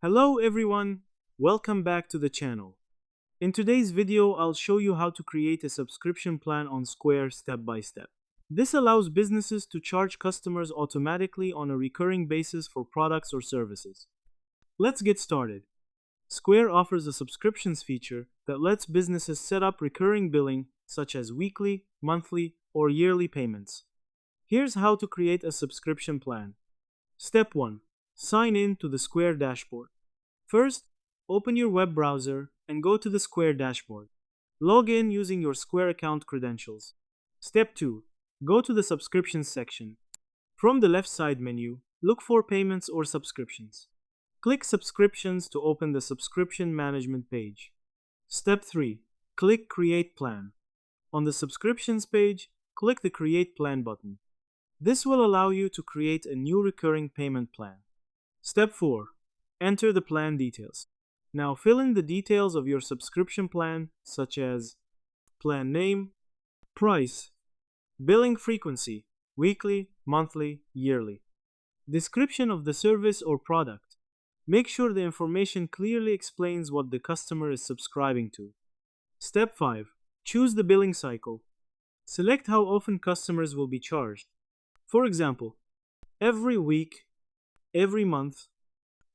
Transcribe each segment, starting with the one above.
Hello everyone, welcome back to the channel. In today's video, I'll show you how to create a subscription plan on Square step by step. This allows businesses to charge customers automatically on a recurring basis for products or services. Let's get started. Square offers a subscriptions feature that lets businesses set up recurring billing such as weekly, monthly, or yearly payments. Here's how to create a subscription plan. Step 1. Sign in to the Square dashboard. First, open your web browser and go to the Square dashboard. Log in using your Square account credentials. Step 2. Go to the Subscriptions section. From the left side menu, look for Payments or Subscriptions. Click Subscriptions to open the Subscription Management page. Step 3. Click Create Plan. On the Subscriptions page, click the Create Plan button. This will allow you to create a new recurring payment plan. Step 4. Enter the plan details. Now fill in the details of your subscription plan, such as plan name, price, billing frequency, weekly, monthly, yearly, description of the service or product. Make sure the information clearly explains what the customer is subscribing to. Step 5. Choose the billing cycle. Select how often customers will be charged. For example, every week, every month,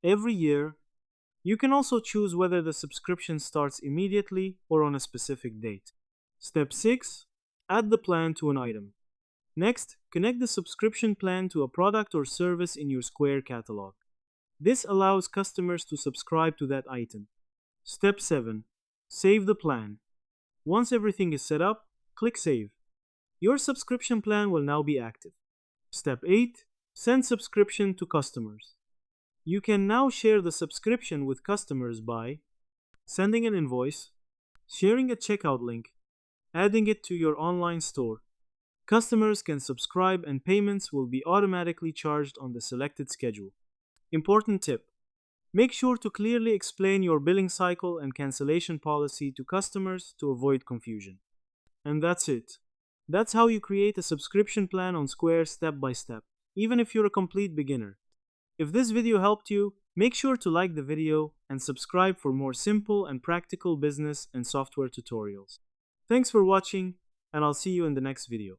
every year. You can also choose whether the subscription starts immediately or on a specific date. Step 6. Add the plan to an item. Next, connect the subscription plan to a product or service in your Square catalog. This allows customers to subscribe to that item. Step 7. Save the plan. Once everything is set up, click Save. Your subscription plan will now be active. Step 8. Send subscription to customers. You can now share the subscription with customers by sending an invoice, sharing a checkout link, adding it to your online store. Customers can subscribe and payments will be automatically charged on the selected schedule. Important tip: make sure to clearly explain your billing cycle and cancellation policy to customers to avoid confusion. And that's it. That's how you create a subscription plan on Square step by step, even if you're a complete beginner. If this video helped you, make sure to like the video and subscribe for more simple and practical business and software tutorials. Thanks for watching, and I'll see you in the next video.